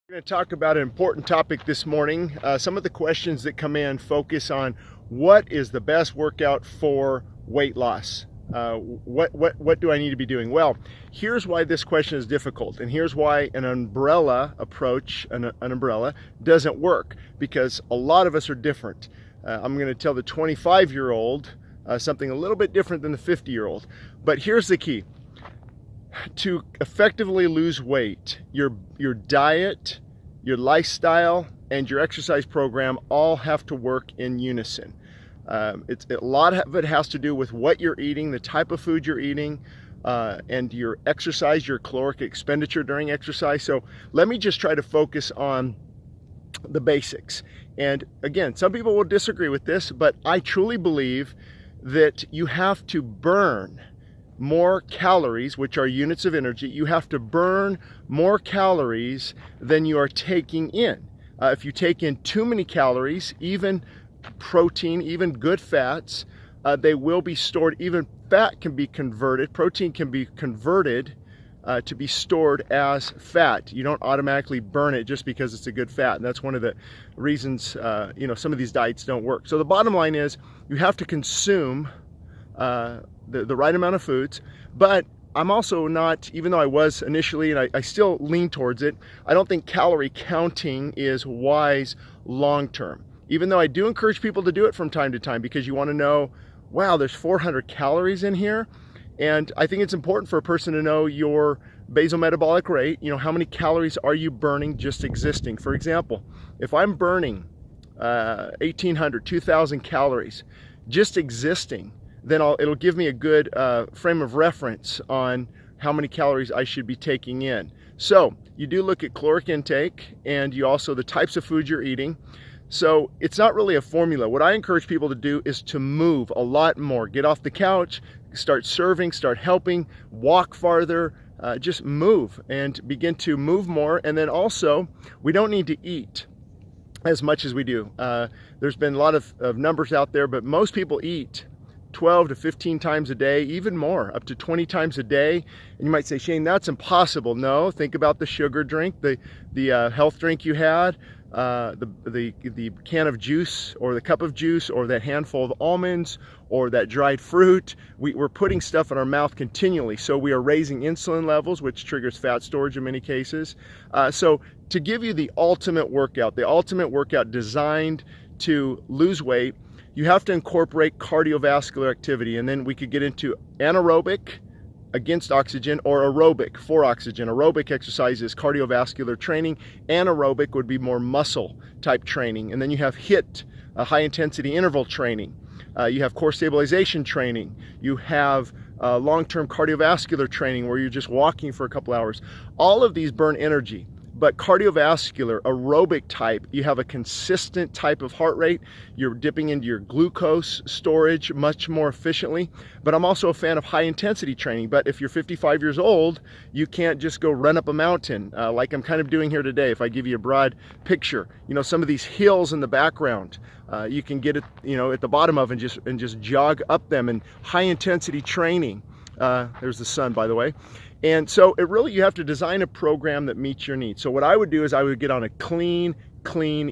We're going to talk about an important topic this morning. Some of the questions that come in focus on what is the best workout for weight loss. What do I need to be doing? Well, here's why this question is difficult, and here's why an umbrella approach, an umbrella, doesn't work, because a lot of us are different. I'm going to tell the 25-year-old something a little bit different than the 50-year-old, but here's the key. To effectively lose weight, your diet, your lifestyle, and your exercise program all have to work in unison. A lot of it has to do with what you're eating, the type of food you're eating, and your exercise, your caloric expenditure during exercise. So let me just try to focus on the basics. And again, some people will disagree with this, but I truly believe that you have to burn more calories, which are units of energy. You have to burn more calories than you are taking in. If you take in too many calories, even protein, even good fats, they will be stored. Even fat can be converted, protein can be converted to be stored as fat. You don't automatically burn it just because it's a good fat. And that's one of the reasons some of these diets don't work. So the bottom line is you have to consume the right amount of foods, but I'm also not, even though I was initially, and I still lean towards it, I don't think calorie counting is wise long-term. Even though I do encourage people to do it from time to time, because you want to know, wow, there's 400 calories in here. And I think it's important for a person to know your basal metabolic rate. You know, how many calories are you burning just existing? For example, if I'm burning 1,800, 2,000 calories just existing, then it'll give me a good frame of reference on how many calories I should be taking in. So you do look at caloric intake, and you also the types of food you're eating. So it's not really a formula. What I encourage people to do is to move a lot more. Get off the couch, start serving, start helping, walk farther, just move and begin to move more. And then also, we don't need to eat as much as we do. There's been a lot of numbers out there, but most people eat 12 to 15 times a day, even more, up to 20 times a day. And you might say, Shane, that's impossible. No, think about the sugar drink, the health drink you had, the can of juice or the cup of juice or that handful of almonds or that dried fruit. We're putting stuff in our mouth continually. So we are raising insulin levels, which triggers fat storage in many cases. So to give you the ultimate workout designed to lose weight, you have to incorporate cardiovascular activity, and then we could get into anaerobic against oxygen or aerobic for oxygen. Aerobic exercise is cardiovascular training. Anaerobic would be more muscle type training. And then you have HIIT, high intensity interval training. You have core stabilization training. You have long-term cardiovascular training where you're just walking for a couple hours. All of these burn energy. But cardiovascular, aerobic type, you have a consistent type of heart rate. You're dipping into your glucose storage much more efficiently. But I'm also a fan of high intensity training. But if you're 55 years old, you can't just go run up a mountain like I'm kind of doing here today. If I give you a broad picture, some of these hills in the background, you can get it, at the bottom of and just jog up them. And high intensity training. There's the sun, by the way. And so you have to design a program that meets your needs. So what I would do is I would get on a clean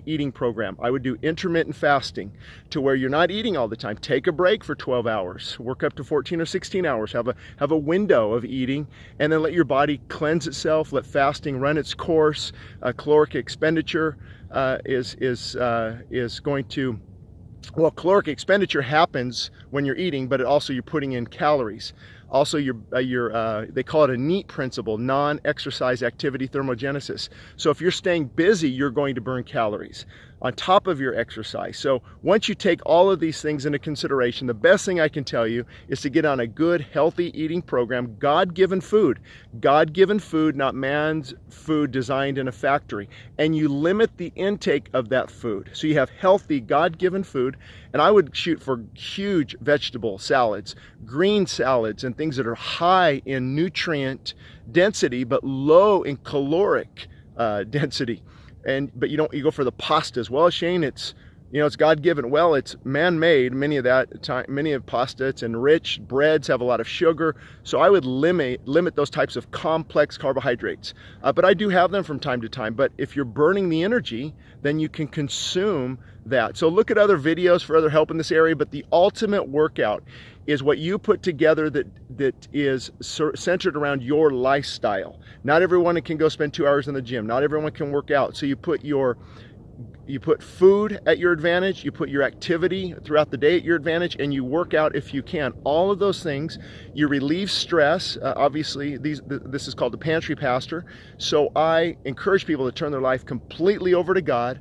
eating program. I would do intermittent fasting to where you're not eating all the time. Take a break for 12 hours, work up to 14 or 16 hours, have a window of eating, and then let your body cleanse itself, let fasting run its course. Caloric expenditure is going to, well, caloric expenditure happens when you're eating, but you're putting in calories. Also, they call it a NEAT principle, non-exercise activity thermogenesis. So if you're staying busy, you're going to burn calories on top of your exercise. So once you take all of these things into consideration, the best thing I can tell you is to get on a good, healthy eating program, God-given food, not man's food designed in a factory. And you limit the intake of that food. So you have healthy, God-given food. And I would shoot for huge vegetable salads, green salads, and things that are high in nutrient density, but low in caloric density. But you go for the pasta as well, Shane. It's You know, it's God-given. Well, it's man-made. Many of pasta, it's enriched. Breads have a lot of sugar. So I would limit those types of complex carbohydrates. But I do have them from time to time. But if you're burning the energy, then you can consume that. So look at other videos for other help in this area. But the ultimate workout is what you put together that is centered around your lifestyle. Not everyone can go spend 2 hours in the gym. Not everyone can work out. So you put food at your advantage, you put your activity throughout the day at your advantage, and you work out if you can. All of those things, you relieve stress. Obviously, this is called the Pantry Pastor. So I encourage people to turn their life completely over to God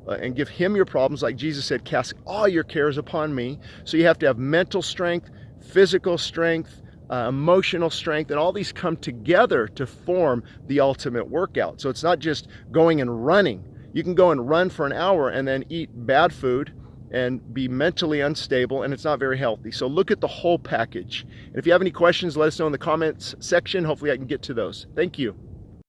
and give Him your problems. Like Jesus said, cast all your cares upon me. So you have to have mental strength, physical strength, emotional strength, and all these come together to form the ultimate workout. So it's not just going and running. You can go and run for an hour and then eat bad food and be mentally unstable, and it's not very healthy. So look at the whole package. And if you have any questions, let us know in the comments section. Hopefully I can get to those. Thank you.